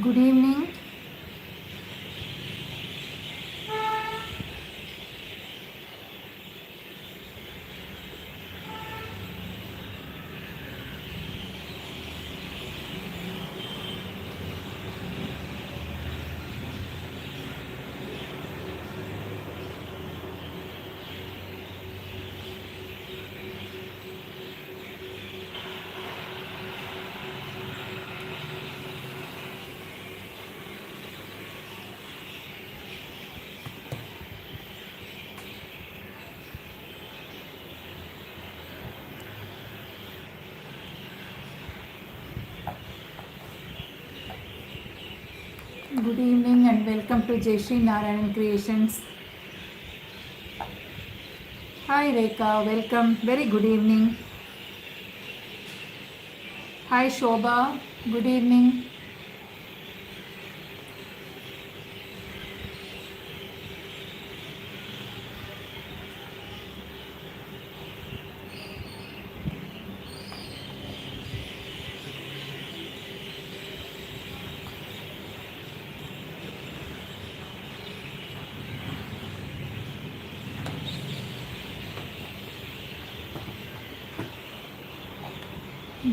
Good evening. Good evening and welcome to Jayashree Narayan Creations. Hi Rekha, welcome. Very good evening. Hi Shobha, good evening.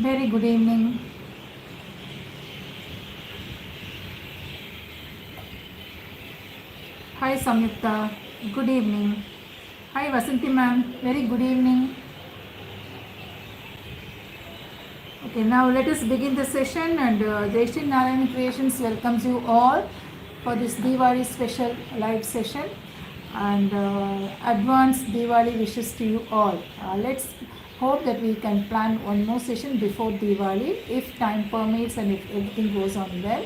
Very good evening. Hi Samyukta, good evening. Hi Vasanti ma'am, very good evening. Okay, now let us begin the session and Jayashree Narayan Creations welcomes you all for this Diwali special live session and advance Diwali wishes to you all. Let's hope that we can plan one more session before Diwali if time permits and if everything goes on well.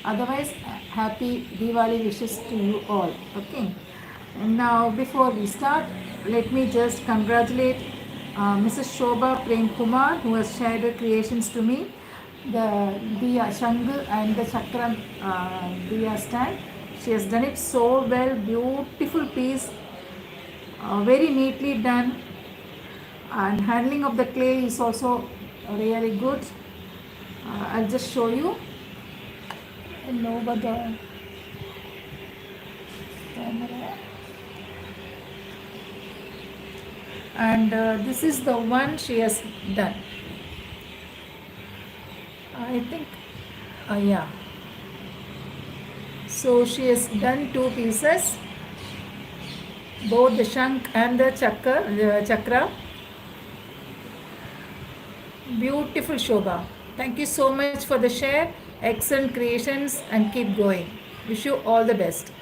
Otherwise, happy Diwali wishes to you all. Okay. And now, before we start, let me just congratulate Mrs. Shobha Prem Kumar, who has shared her creations to me. The diya shangu and the chakram diya stand. She has done it so well, beautiful piece, very neatly done, and handling of the clay is also really good. I'll just show you. Over the camera. And this is the one she has done. I think, yeah. So she has done two pieces, both the shank and the chakra. Beautiful Shobha. Thank you so much for the share. Excellent creations and keep going. Wish you all the best.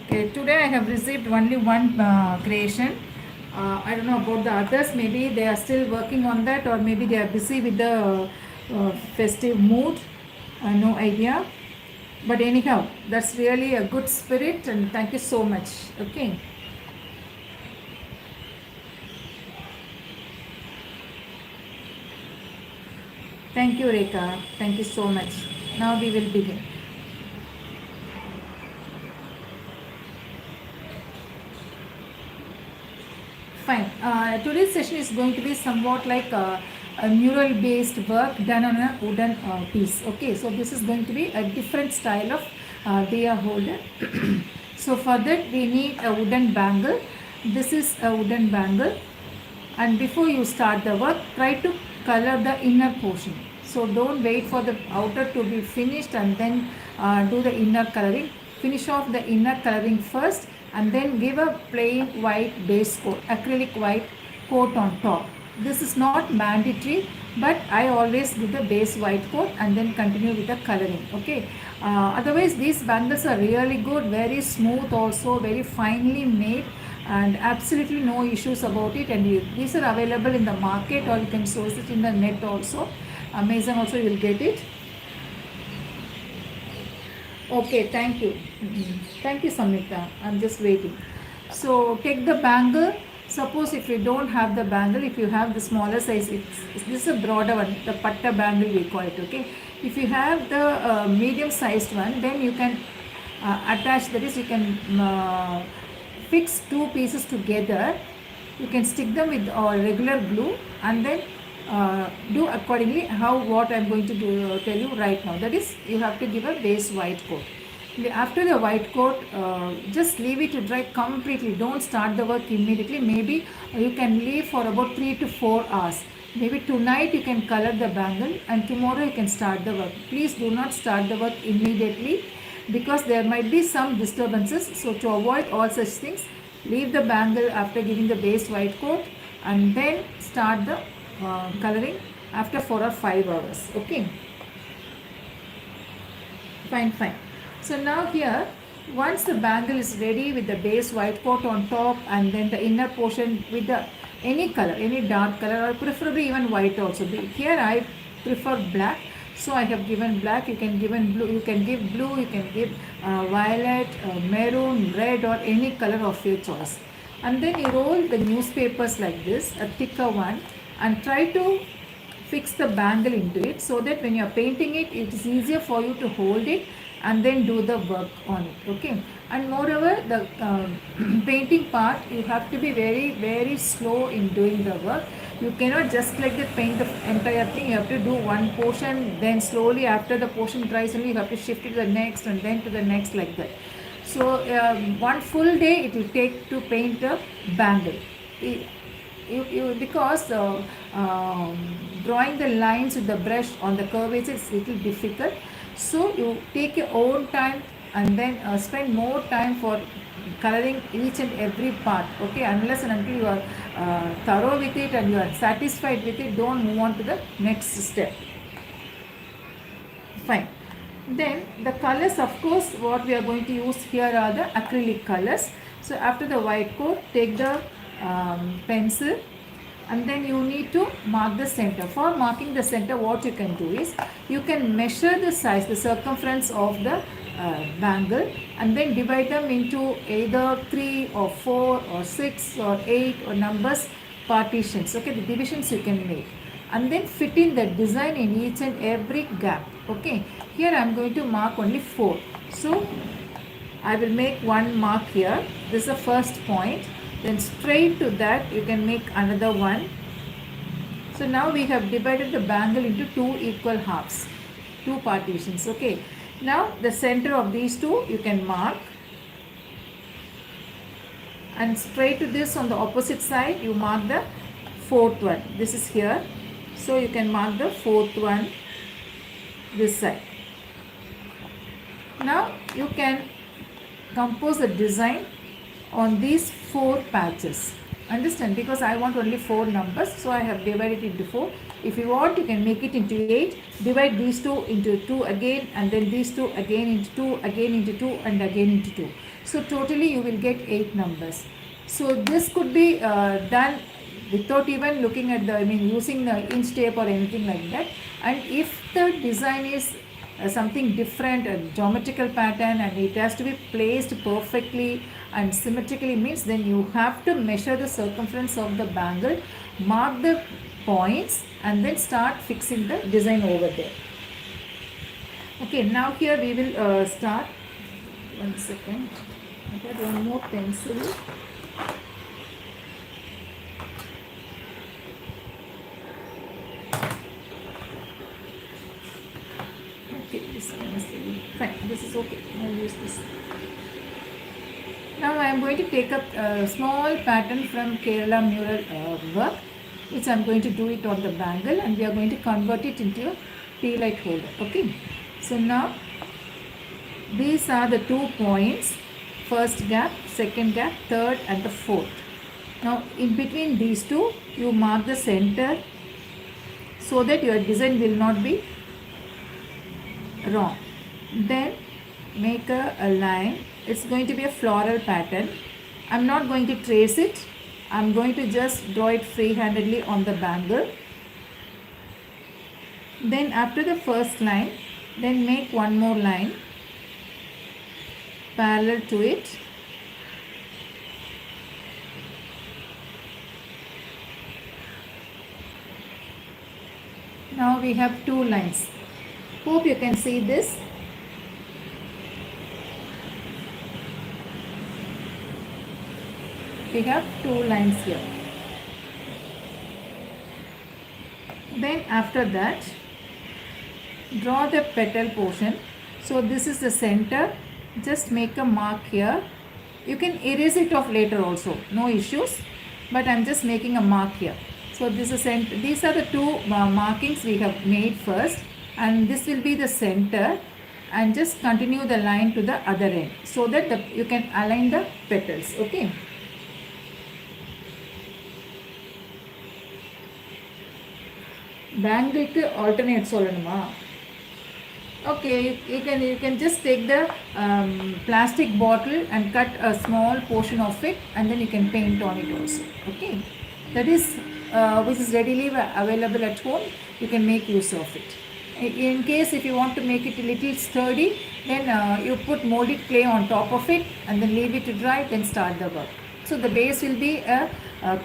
Okay, today I have received only one creation. I don't know about the others. Maybe they are still working on that, or maybe they are busy with the festive mood. No idea. But anyhow, that's really a good spirit, and thank you so much. Okay. Thank you, Rekha. Thank you so much. Now we will begin. Fine. Today's session is going to be somewhat like a mural based work done on a wooden piece. Okay, so this is going to be a different style of diya holder. So for that we need a wooden bangle. This is a wooden bangle, and before you start the work, try to color the inner portion. So don't wait for the outer to be finished and then do the inner coloring. Finish off the inner coloring first and then give a plain white base coat, acrylic white coat on top. This is not mandatory, but I always give the base white coat and then continue with the coloring. Okay. Otherwise, these bangles are really good, very smooth, also very finely made, and absolutely no issues about it. And these are available in the market, or you can source it in the net also. Amazon also you will get it. Okay, thank you. Thank you, Samita. I'm just waiting. So take the bangle. Suppose if you don't have the bangle, if you have the smaller size, this is a broader one, the patta bangle we call it. Okay. If you have the medium sized one, then you can attach. That is, you can fix two pieces together. You can stick them with regular glue and then do accordingly how what I'm going to do, tell you right now. That is, you have to give a base white coat. After the white coat, just leave it to dry completely. Don't start the work immediately. Maybe you can leave for about 3 to 4 hours. Maybe tonight you can color the bangle and tomorrow you can start the work. Please do not start the work immediately because there might be some disturbances. So to avoid all such things, leave the bangle after giving the base white coat and then start the coloring after 4 or 5 hours. Okay, fine. So now here, once the bangle is ready with the base white coat on top and then the inner portion with the any color, any dark color, or preferably even white also. Here I prefer black, so I have given black. You can give blue, you can give blue, you can give violet, maroon, red, or any color of your choice. And then you roll the newspapers like this, a thicker one, and try to fix the bangle into it so that when you are painting it, it is easier for you to hold it and then do the work on it. Okay, and moreover, the painting part, you have to be very slow in doing the work. You cannot just like that paint the entire thing. You have to do one portion, then slowly after the portion dries only you have to shift it to the next and then to the next, like that. So one full day it will take to paint the bangle. Because drawing the lines with the brush on the curvature is little difficult, so you take your own time and then spend more time for coloring each and every part. Okay, unless and until you are thorough with it and you are satisfied with it, don't move on to the next step. Fine. Then the colors, of course, what we are going to use here are the acrylic colors. So after the white coat, take the pencil and then you need to mark the center. For marking the center, what you can do is you can measure the size, the circumference of the bangle, and then divide them into either 3 or 4 or 6 or 8 or numbers partitions. Okay, the divisions you can make, and then fit in the design in each and every gap. Okay, here I am going to mark only 4. So I will make one mark here. This is the first point. Then straight to that you can make another one. So now we have divided the bangle into 2 equal halves, 2 partitions. Okay, now the center of these 2 you can mark, and straight to this on the opposite side you mark the 4th one. This is here, so you can mark the 4th one this side. Now you can compose a design on these 4 patches. Understand? Because I want only 4 numbers, so I have divided it into 4. If you want, you can make it into 8. Divide these 2 into 2 again, and then these 2 again into 2, again into 2, and again into 2. So totally you will get 8 numbers. So this could be done without even looking at the, using the inch tape or anything like that. And if the design is something different, a geometrical pattern, and it has to be placed perfectly and symmetrically, means then you have to measure the circumference of the bangle, mark the points, and then start fixing the design over there. Okay, now here we will start. One second, I have one more pencil. Fine, this is okay. I will use this. Now I am going to take up a small pattern from Kerala mural work, which I am going to do it on the bangle, and we are going to convert it into a tea light holder. Okay. So now these are the 2 points: first gap, second gap, third, and the 4th. Now in between these 2, you mark the center so that your design will not be wrong. Then make a line. It's going to be a floral pattern. I'm not going to trace it. I'm going to just draw it free-handedly on the bangle. Then after the first line, then make one more line parallel to it. Now we have 2 lines. Hope you can see this. We have 2 lines here. Then after that, draw the petal portion. So this is the center. Just make a mark here. You can erase it off later also, no issues, but I'm just making a mark here. So this is these are the two markings we have made first, and this will be the center, and just continue the line to the other end so that you can align the petals. Okay. Bangle alternate sollanuma. Okay, you can just take the plastic bottle and cut a small portion of it, and then you can paint on it also. Okay, that is which is readily available at home. You can make use of it. In case if you want to make it a little sturdy, then you put molded clay on top of it and then leave it to dry, then start the work. So the base will be a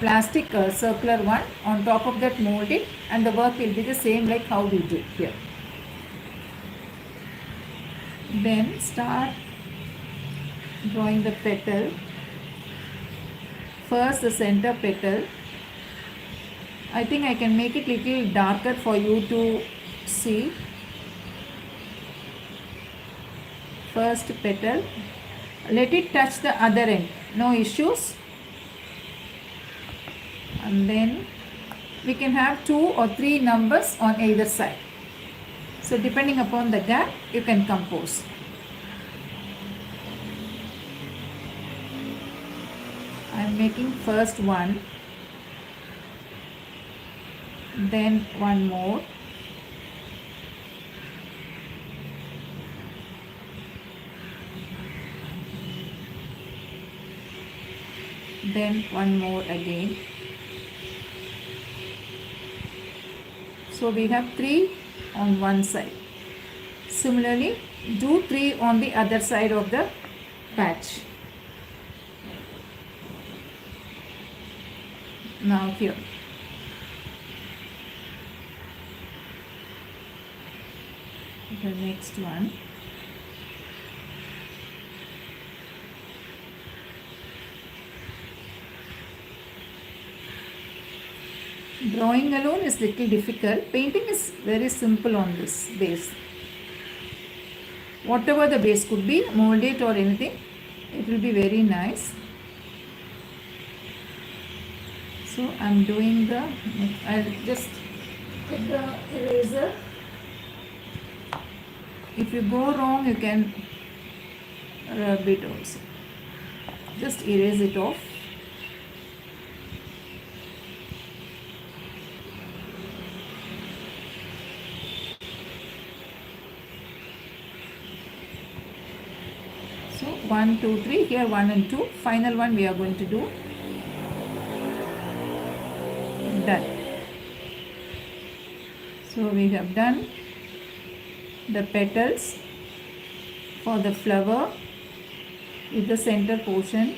plastic circular one, on top of that molded, and the work will be the same like how we did here. Then start drawing the petal. First the center petal. I think I can make it little darker for you to see. First petal, let it touch the other end, no issues. And then we can have 2 or 3 numbers on either side. So depending upon the gap, you can compose. I am making first one, then one more, then one more again. So we have 3 on one side. Similarly, do 3 on the other side of the patch. Now here. The next one. Drawing alone is little difficult. Painting is very simple on this base. Whatever the base could be, mold it or anything, it will be very nice. So I'm doing the, I'll just take the eraser. If you go wrong, you can rub it also. Just erase it off. So 1, 2, 3, here 1 and 2. Final one we are going to do. Done. So we have done the petals for the flower with the center portion.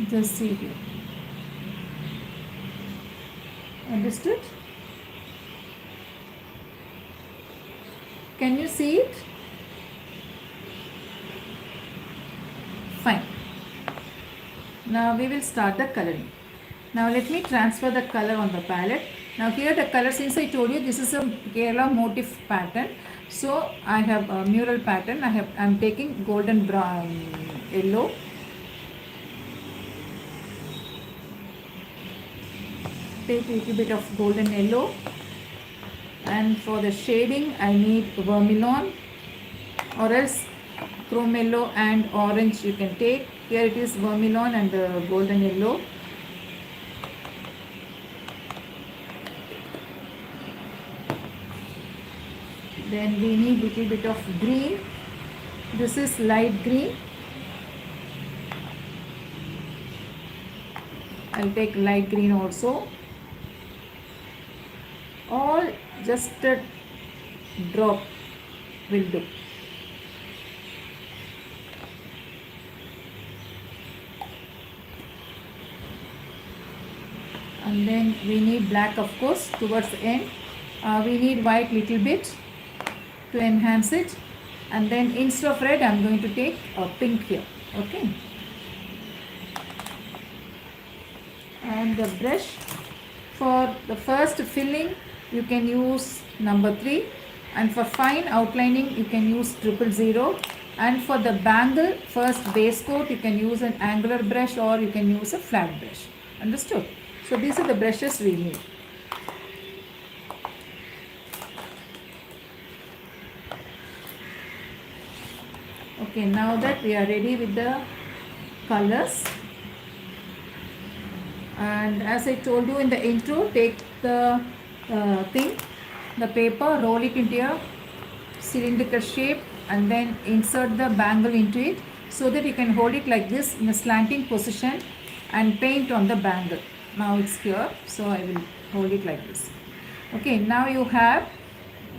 Just see here. Understood? Can you see it? Fine. Now we will start the coloring. Now let me transfer the color on the palette. Now here the color, since I told you this is a Kerala motif pattern, so I have a mural pattern. I'm taking golden brown yellow. Take a little bit of golden yellow, and for the shading I need vermilion or else chrome yellow and orange you can take. Here it is vermilion and golden yellow. Then we need little bit of green. This is light green. I'll take light green also. All just a drop will do. And then we need black, of course, towards the end. We need white little bit to enhance it, and then instead of red I'm going to take a pink here. Okay, And the brush, for the first filling you can use number 3, and for fine outlining you can use 000, and for the bangle first base coat you can use an angular brush or you can use a flat brush. Understood? So these are the brushes we need. Okay, now that we are ready with the colors, and as I told you in the intro, take the the paper, roll it into a cylindrical shape and then insert the bangle into it so that you can hold it like this in a slanting position and paint on the bangle. Now it's here, so I will hold it like this. Okay, now you have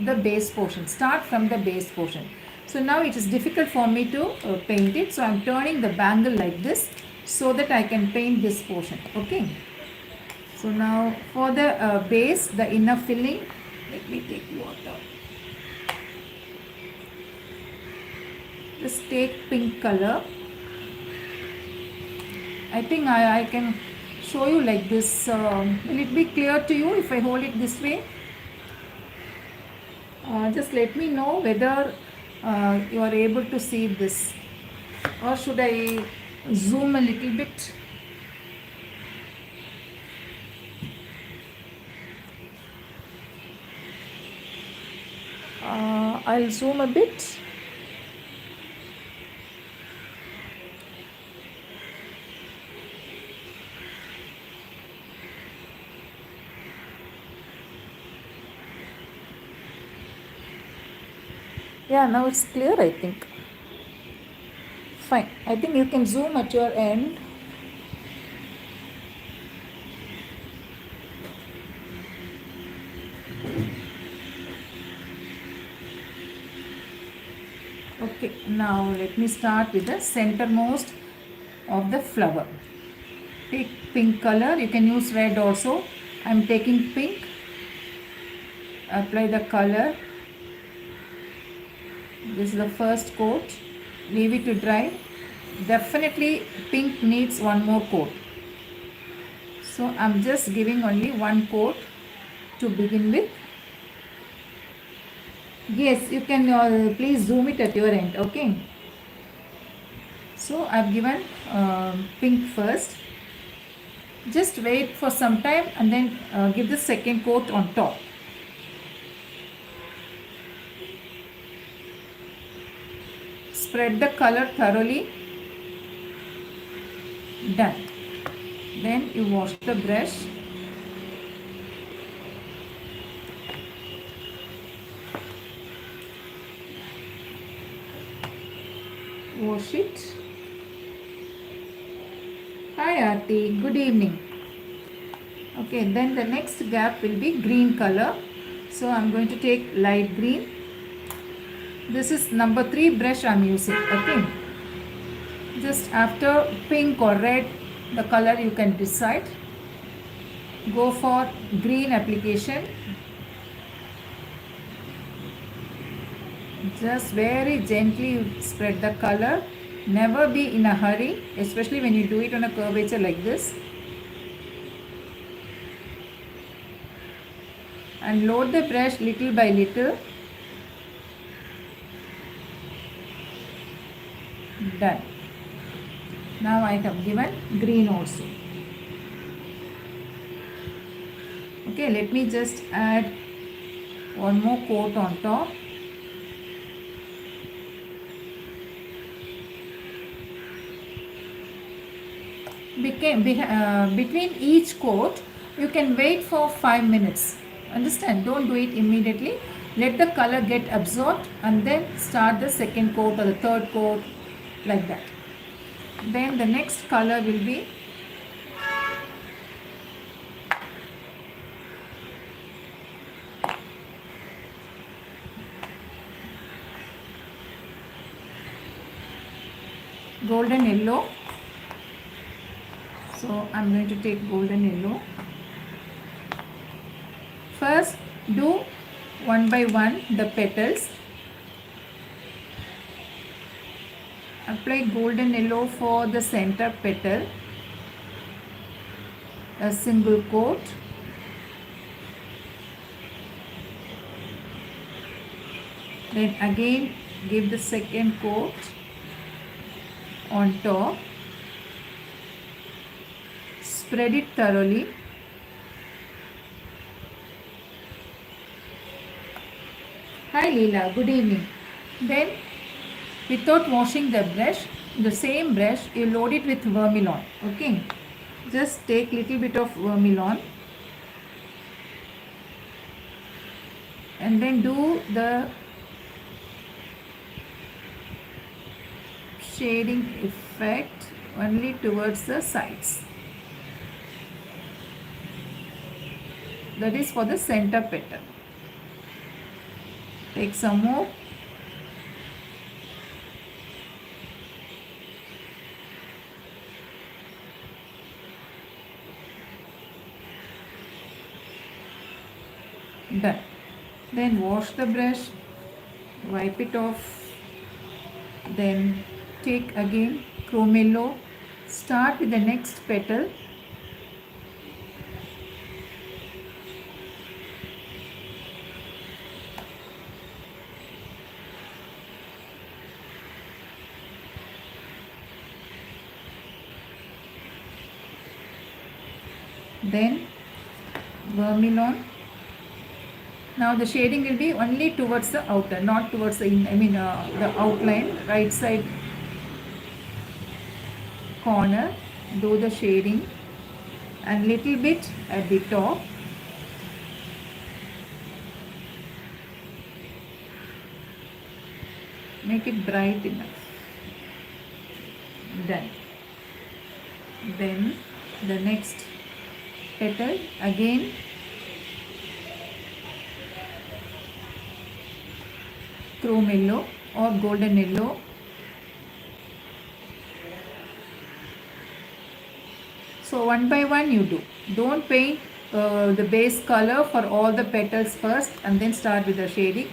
the base portion. Start from the base portion. So now it is difficult for me to paint it, so I am turning the bangle like this so that I can paint this portion. Okay, so now for the base, the inner filling, let me take water. Just take pink color. I think I can show you like this. Will it be clear to you if I hold it this way? Just let me know whether you are able to see this, or should I zoom a little bit? I'll zoom a bit. Yeah, now it's clear, I think. Fine. I think you can zoom at your end. Okay, now let me start with the centermost of the flower. Take pink color. You can use red also. I am taking pink. Apply the color. This is the first coat. Leave it to dry. Definitely pink needs one more coat. So I am just giving only one coat to begin with. Yes, you can please zoom it at your end. Okay. So I have given pink first. Just wait for some time and then give the second coat on top. Spread the color thoroughly. Done. Then you wash the brush. Wash it. Hi Aarti, good evening. Okay, then the next gap will be green color. So I am going to take light green. This is number 3 brush I am using. Okay. Just after pink or red, the color you can decide. Go for green application. Just very gently spread the color. Never be in a hurry, especially when you do it on a curvature like this. And load the brush little by little. Done. Now I have given green also. Okay, let me just add one more coat on top. Between each coat, you can wait for 5 minutes. Understand? Don't do it immediately. Let the color get absorbed and then start the second coat or the third coat, like that. Then the next color will be golden yellow. So I am going to take golden yellow. First do one by one the petals. Apply golden yellow for the center petal. a single coat. Then again give the second coat on top. Spread it thoroughly. Hi Leela, good evening. Then without washing the brush, the same brush you load it with vermilion. Okay, just take little bit of vermilion and then do the shading effect only towards the sides. That is for the center petal. Take some more. Done. Then wash the brush, wipe it off. Then take again chrome yellow. Start with the next petal. Then vermilion. Now the shading will be only towards the outer, not towards the the outline, right side corner. Do the shading and little bit at the top. Make it bright enough. Done. Then the next petal again chrome yellow or golden yellow. So one by one you do. Don't paint the base color for all the petals first and then start with the shading.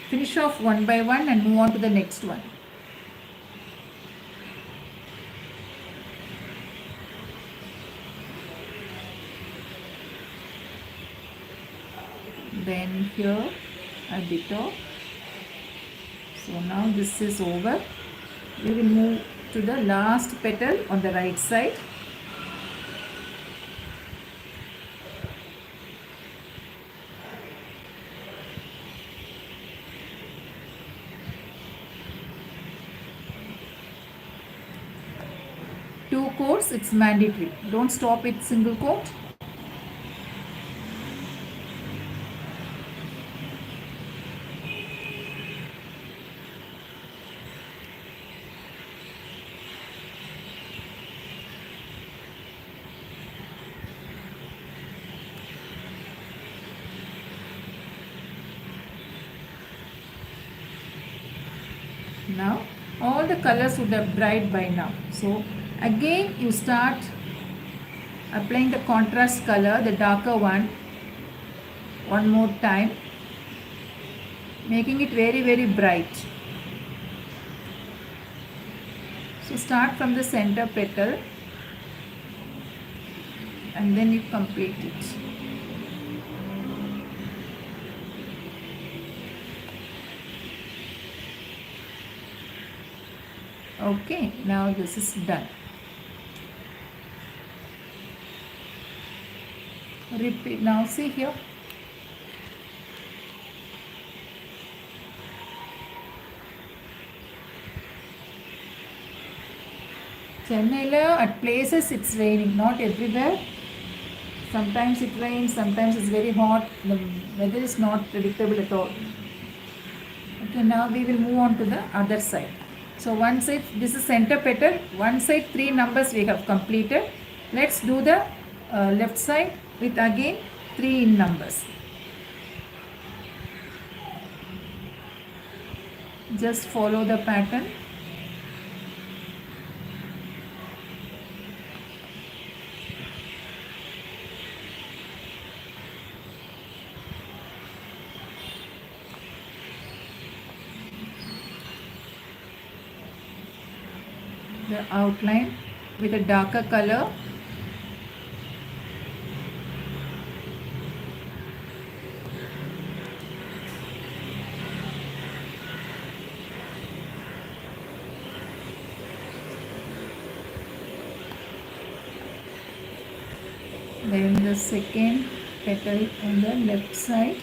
Finish off one by one and move on to the next one. Then here at the top. So now this is over. We will move to the last petal on the right side. Two coats, it's mandatory. Don't stop with single coat. Now all the colors would have dried by now. So again you start applying the contrast color, the darker one more time, making it very bright. So start from the center petal and then you complete it. Okay, now this is done. Repeat. Now see here. Chennai at places it's raining, not everywhere. Sometimes it rains, sometimes it's very hot. The weather is not predictable at all. Okay, now we will move on to the other side. So one side, this is center petal, one side 3 numbers we have completed. Let's do the left side with again 3 in numbers. Just follow the pattern. The outline with a darker color. Then the second petal on the left side.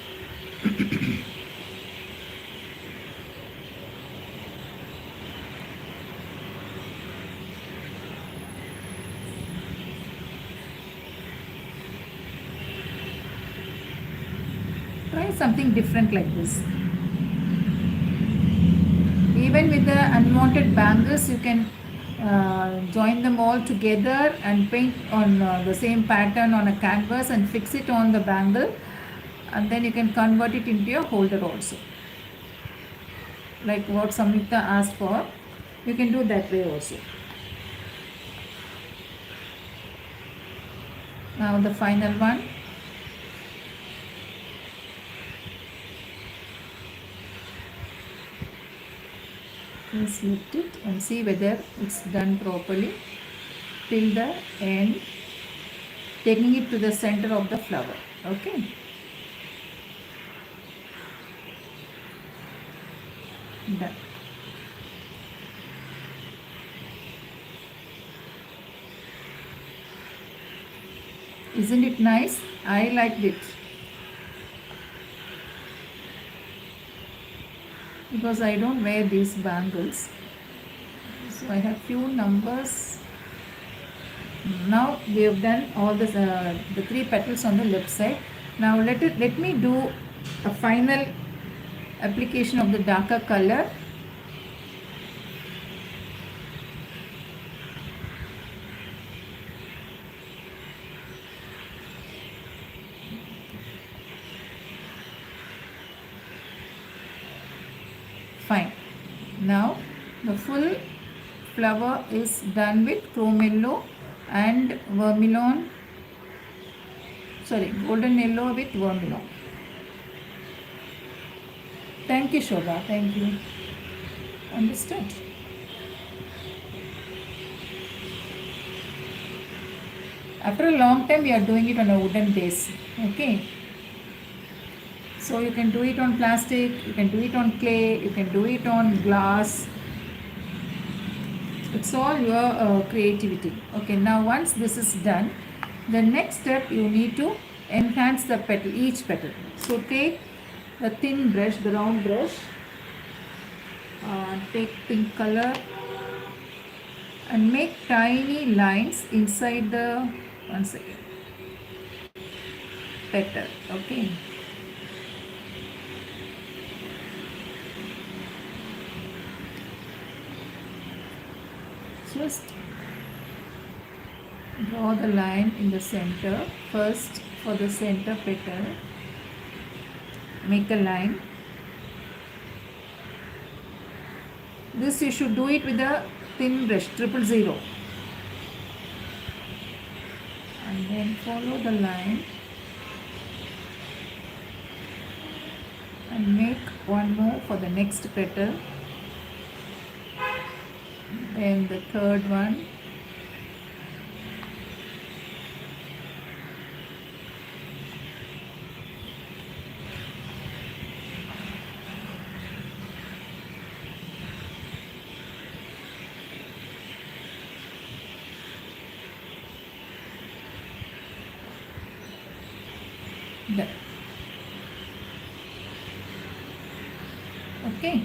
Try something different like this. Even with the unwanted bangles, you can join them all together and paint on the same pattern on a canvas and fix it on the bangle, and then you can convert it into your holder also, like what Samyukta asked for. You can do that way also. Now the final one. Just lift it and see whether it's done properly till the end, taking it to the center of the flower. Okay. Done. Isn't it nice? I liked it. Because I don't wear these bangles. So I have few numbers. Now we have done all this, the 3 petals on the left side. Now let me do a final application of the darker color. Fine. Now the full flower is done with chrome yellow and vermilion, golden yellow with vermilion. Thank you, Shobha. Thank you. Understood. After a long time, we are doing it on a wooden base. Okay. So you can do it on plastic, you can do it on clay, you can do it on glass. It's all your creativity. Okay, now once this is done, the next step you need to enhance the petal, each petal. So take the thin brush, the round brush, take pink color and make tiny lines inside the, one second, petal. Okay. Just draw the line in the center. First, for the center petal, make a line. This you should do it with a thin brush, 000. And then follow the line and make one more for the next petal. Then the third one. Done. Okay.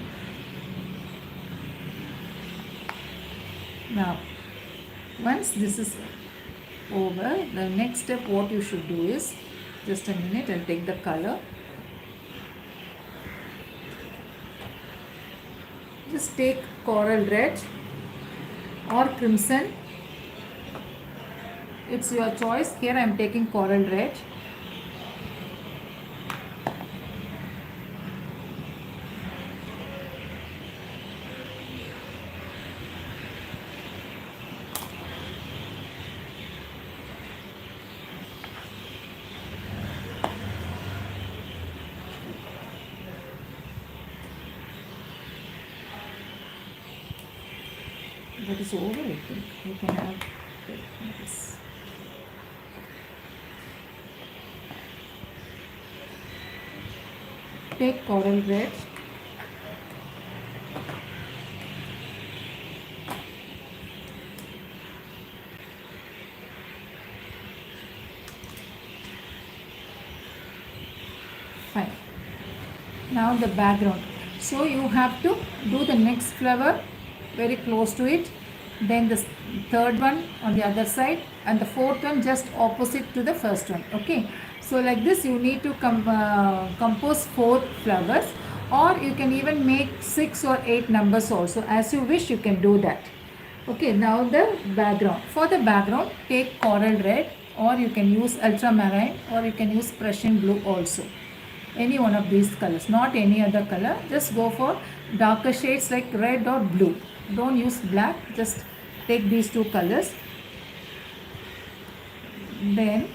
Now, once this is over, the next step what you should do is, just a minute, I'll take the color. Just take coral red or crimson. It's your choice. Here I am taking coral red. That is over, I think. You can have this. Take coral red. Now the background. So you have to do the next flower very close to it, then the third one on the other side, and the fourth one just opposite to the first one. Okay, so like this you need to compose 4 flowers, or you can even make 6 or 8 numbers also, as you wish you can do that. Okay, now the background. For the background, take coral red, or you can use ultramarine, or you can use Prussian blue also. Any one of these colors, not any other color. Just go for darker shades like red or blue. Don't use black, just take these 2 colors. Then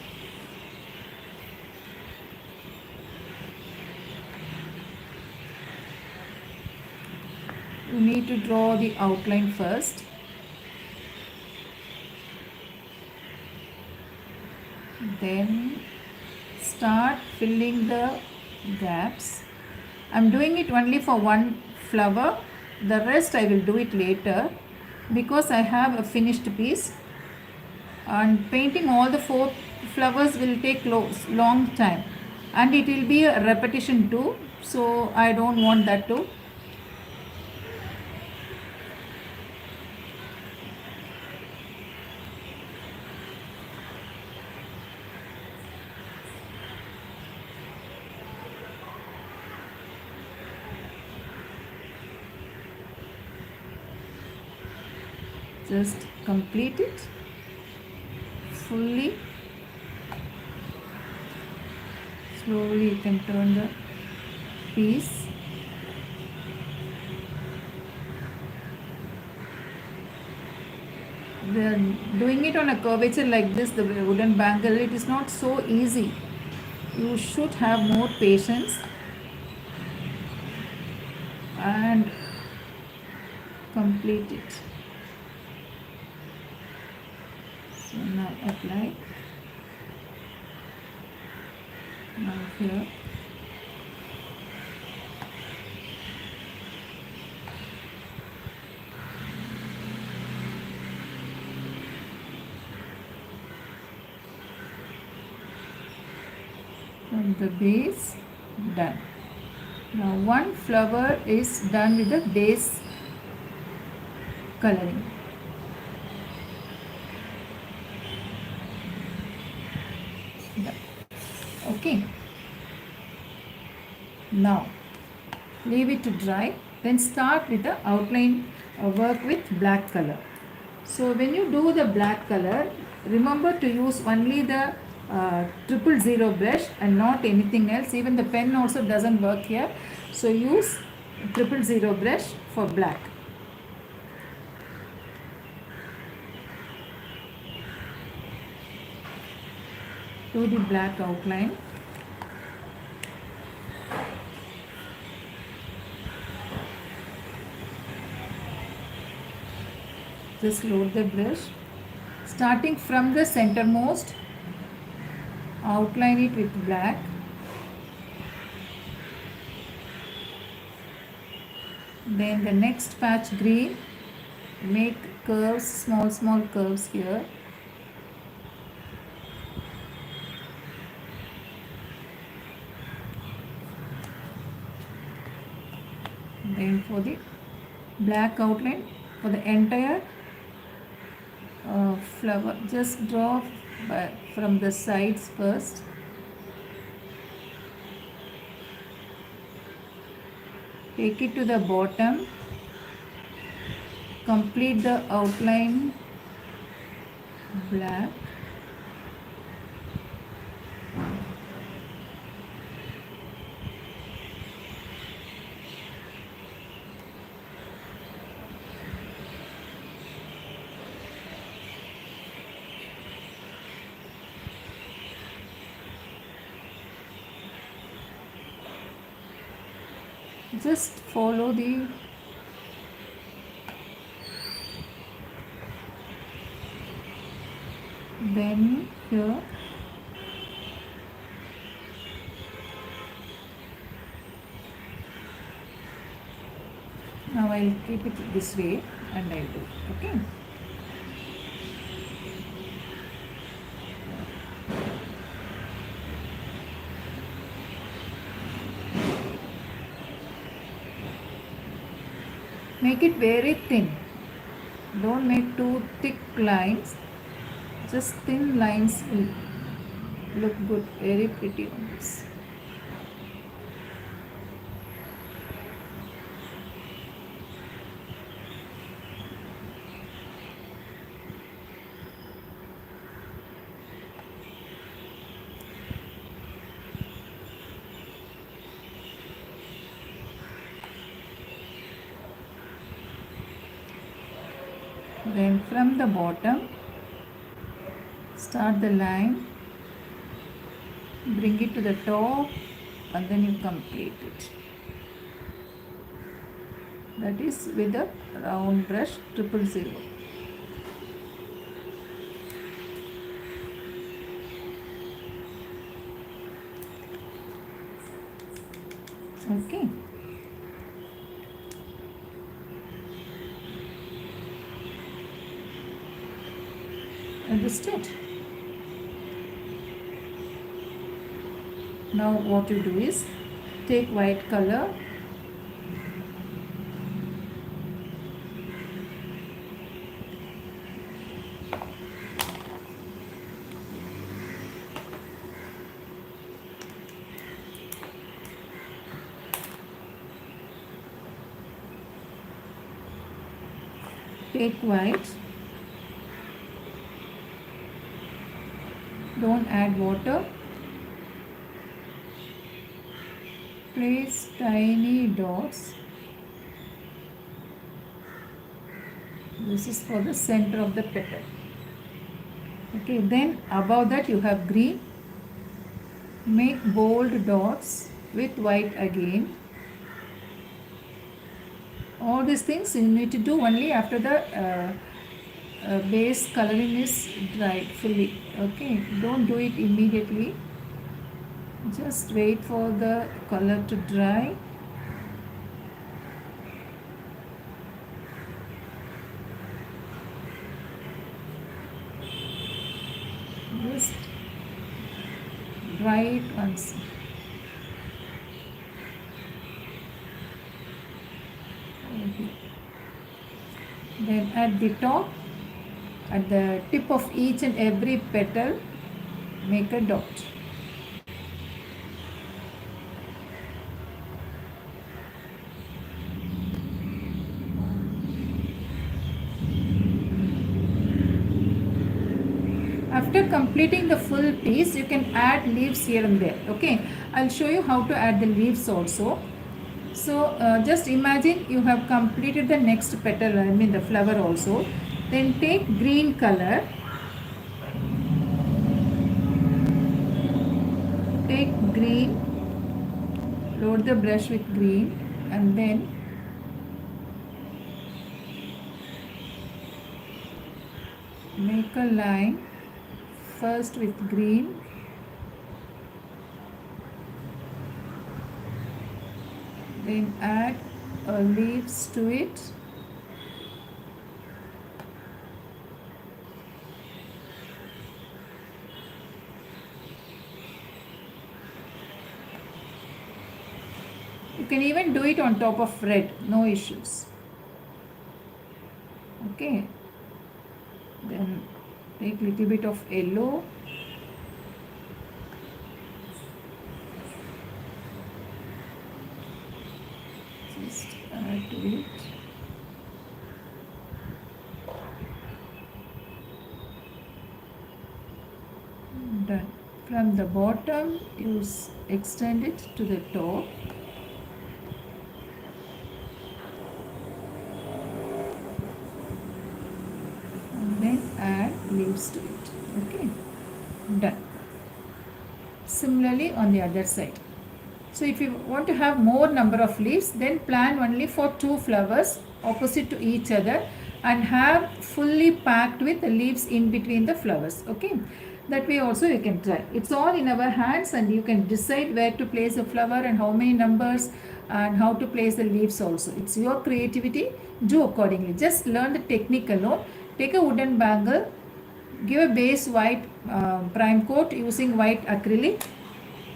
you need to draw the outline first. Then start filling the gaps. I'm doing it only for one flower. The rest I will do it later, because I have a finished piece, and painting all the 4 flowers will take long time, and it will be a repetition too, so I don't want that too. Just complete it fully. Slowly you can turn the piece. Doing it on a curvature like this, the wooden bangle, it is not so easy. You should have more patience and complete it. So now apply. Now here. From the base, done. Now one flower is done with the base coloring. Done. Okay. Now leave it to dry. Then start with the outline work with black color. So when you do the black color, remember to use only the 000 brush and not anything else. Even the pen also doesn't work here. So use 000 brush for black. Do the black outline. Just load the brush. Starting from the centermost, outline it with black. Then the next patch green, make curves, small curves here. Then for the black outline for the entire flower, just draw from the sides first. Take it to the bottom, complete the outline black. Just follow the then here now I'll keep it this way and I'll do. Okay. Make it very thin. Don't make too thick lines. Just thin lines will look good, very pretty on this. Then from the bottom, start the line, bring it to the top, and then you complete it. That is with a round brush 000. Okay. Understood? Now what you do is take white color, take white, don't add water, place tiny dots. This is for the center of the petal. Okay, then above that you have green. Make bold dots with white again. All these things you need to do only after the base coloring is dried fully. Okay, don't do it immediately. Just wait for the color to dry. Just dry it once. Then at the top, at the tip of each and every petal, make a dot. After completing the full piece, you can add leaves here and there. Okay, I'll show you how to add the leaves also. So just imagine you have completed the next petal, I mean the flower also. Then take green color, take green, load the brush with green, and then make a line first with green, then add leaves to it. You can even do it on top of red, no issues. Okay, then take little bit of yellow, just add to it. Done. From the bottom, you extend it to the top. And then add leaves to it. Okay, done. Similarly on the other side. So if you want to have more number of leaves, then plan only for 2 flowers opposite to each other and have fully packed with the leaves in between the flowers. Okay, that way also you can try. It's all in our hands and you can decide where to place the flower and how many numbers and how to place the leaves also. It's your creativity, do accordingly. Just learn the technique alone. Take a wooden bangle, give a base white prime coat using white acrylic,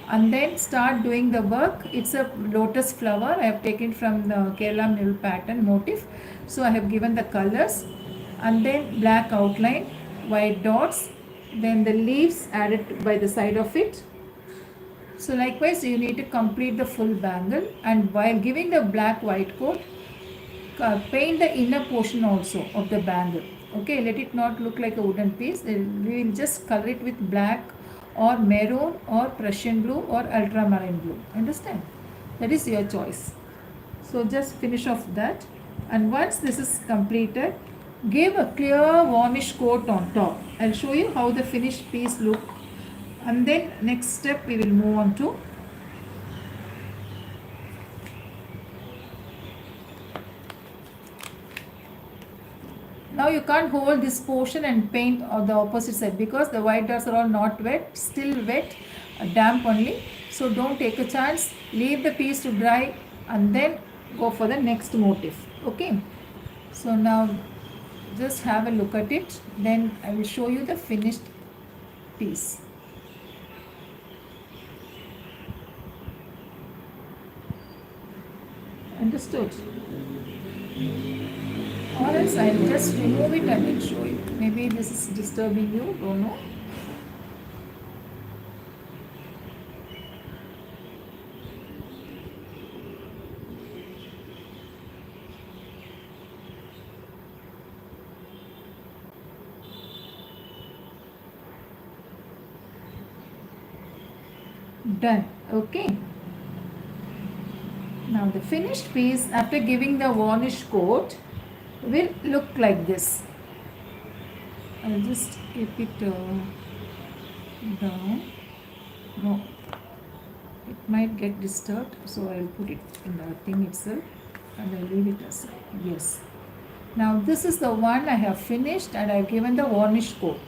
and then start doing the work. It's a lotus flower. I have taken from the Kerala mural pattern motif. So I have given the colors, and then black outline, white dots, then the leaves added by the side of it. So likewise you need to complete the full bangle, and while giving the black white coat, paint the inner portion also of the bangle. Okay, let it not look like a wooden piece. We will just color it with black or maroon or Prussian blue or ultramarine blue. Understand? That is your choice. So just finish off that, and once this is completed, give a clear varnish coat on top. I'll show you how the finished piece look, and then next step we will move on to now. You can't hold this portion and paint on the opposite side because the white dots are all not wet, still wet, damp only. So don't take a chance, leave the piece to dry and then go for the next motif. Okay, so now just have a look at it, then I will show you the finished piece. Understood? Or else I will just remove it and will show you. Maybe this is disturbing you, don't know. Done. Okay. Now the finished piece after giving the varnish coat will look like this. I'll just keep it down. No, it might get disturbed, so I'll put it in the thing itself and I'll leave it as yes. Now this is the one I have finished and I've given the varnish coat.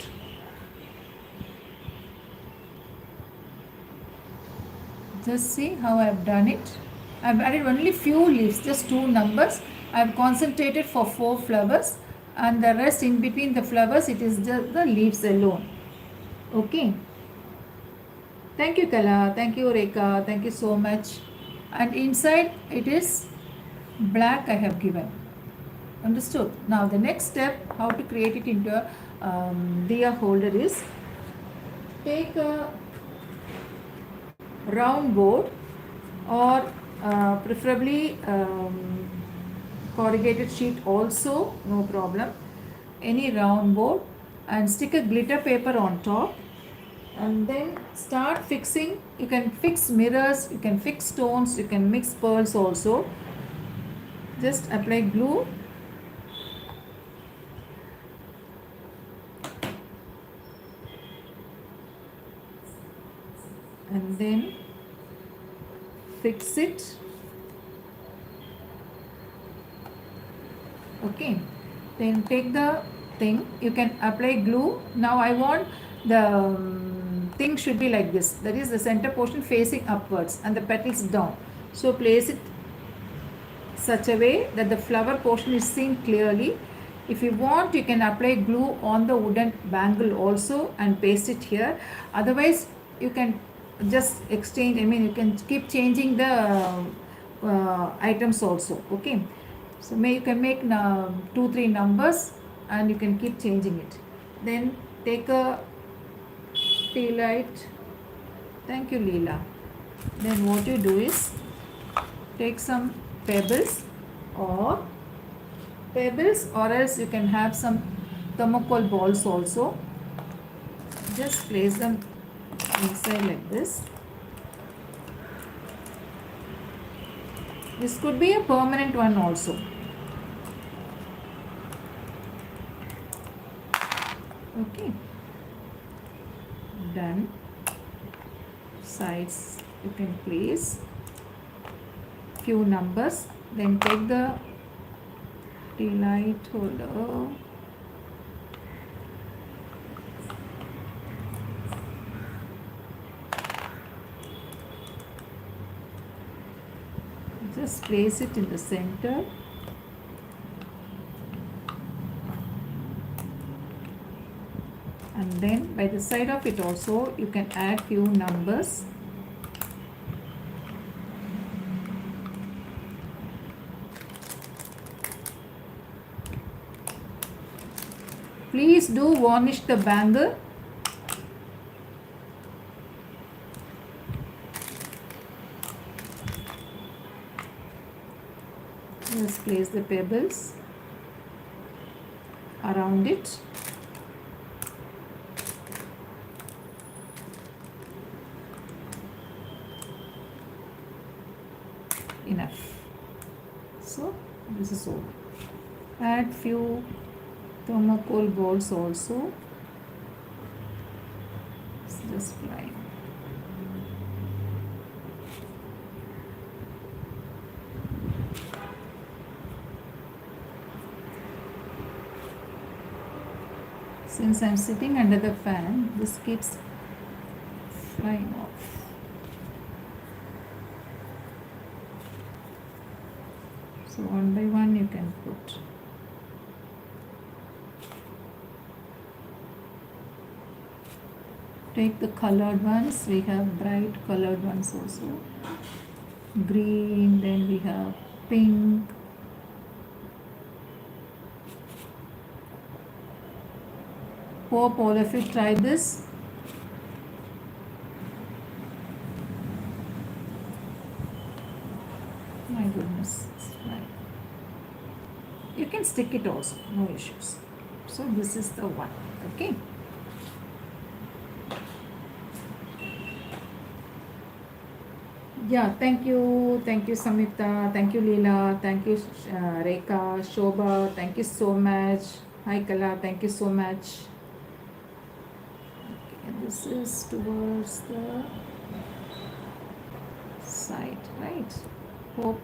Just see how I have done it. I have added only few leaves, just 2 numbers. I have concentrated for 4 flowers and the rest in between the flowers it is just the leaves alone. Okay. Thank you Kala, thank you Rekha, thank you so much. And inside it is black I have given. Understood? Now the next step how to create it into a diya holder is take a round board or preferably corrugated sheet also, no problem, any round board, and stick a glitter paper on top and then start fixing. You can fix mirrors, you can fix stones, you can mix pearls also. Just apply glue and then fix it. Okay, then take the thing, you can apply glue. Now I want the thing should be like this, that is the center portion facing upwards and the petals down. So place it such a way that the flower portion is seen clearly. If you want you can apply glue on the wooden bangle also and paste it here. Otherwise you can just exchange, you can keep changing the items also. Okay, so you can make 2-3 numbers and you can keep changing it. Then take a tea light. Thank you Leela. Then what you do is take some pebbles or else you can have some thermocol balls also. Just place them inside like this. This could be a permanent one also. Okay, done. Sides you can place few numbers. Then take the tea light holder, just place it in the center and then by the side of it also you can add few numbers. Please do varnish the bangle. Just place the pebbles around it. Enough. So this is all. Add few thermocol balls also. It's just fine. Since I'm sitting under the fan, this keeps flying off. So one by one you can put. Take the colored ones. We have bright colored ones also. Green, then we have pink. Hope all of you try this. My goodness, it's fine. You can stick it also, no issues. So this is the one, okay? Yeah, thank you Samyukta, thank you Leela, thank you Rekha, Shobha, thank you so much. Hi Kala, thank you so much. Okay, this is towards the side, right? Hope.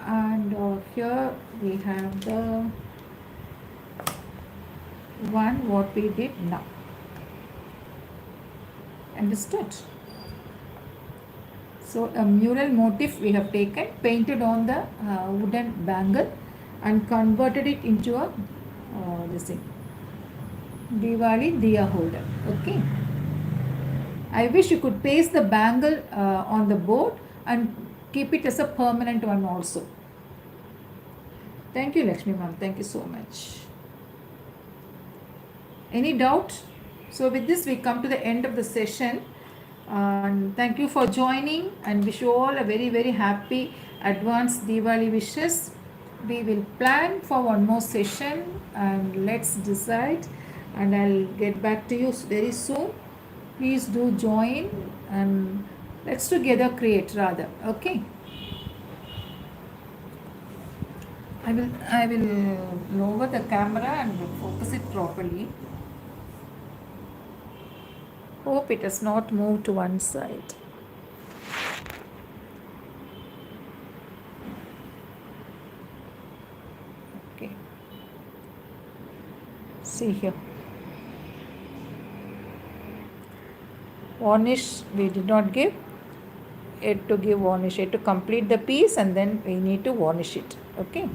And here we have the one what we did now. Understood? So a mural motif we have taken, painted on the wooden bangle and converted it into a this thing, Diwali diya holder. Okay. I wish you could paste the bangle on the board and keep it as a permanent one also. Thank you Lakshmi ma'am. Thank you so much. Any doubt? So with this we come to the end of the session. And thank you for joining and wish you all a very very happy advanced Diwali wishes. We will plan for one more session and let's decide, and I'll get back to you very soon. Please do join and let's together create rather. Okay. I will lower the camera and focus it properly. Hope it has not moved to one side. Okay. See here. Varnish we did not give. Yet to give varnish, yet to complete the piece, and then we need to varnish it. Okay.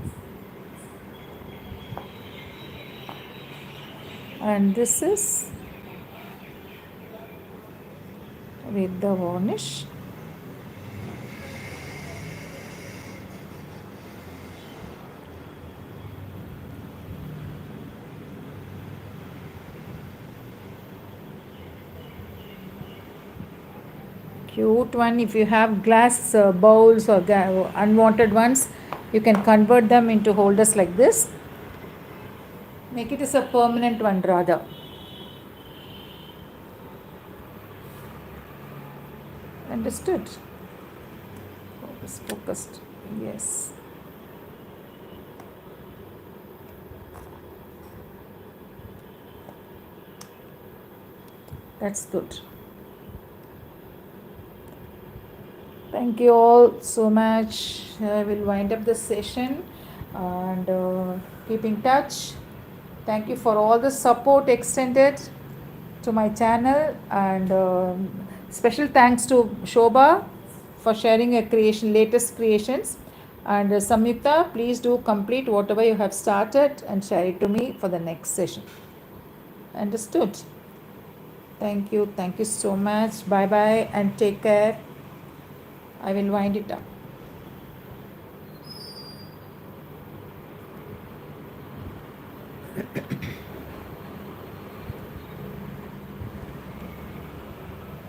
And this is with the varnish. Cute one. If you have glass bowls or unwanted ones, you can convert them into holders like this. Make it as a permanent one rather. Understood? Focused. Yes. That's good. Thank you all so much. I will wind up the session and keep in touch. Thank you for all the support extended to my channel, and special thanks to Shobha for sharing your latest creations, and Samyukta, please do complete whatever you have started and share it to me for the next session. Understood? Thank you so much. Bye bye and take care. I will wind it up.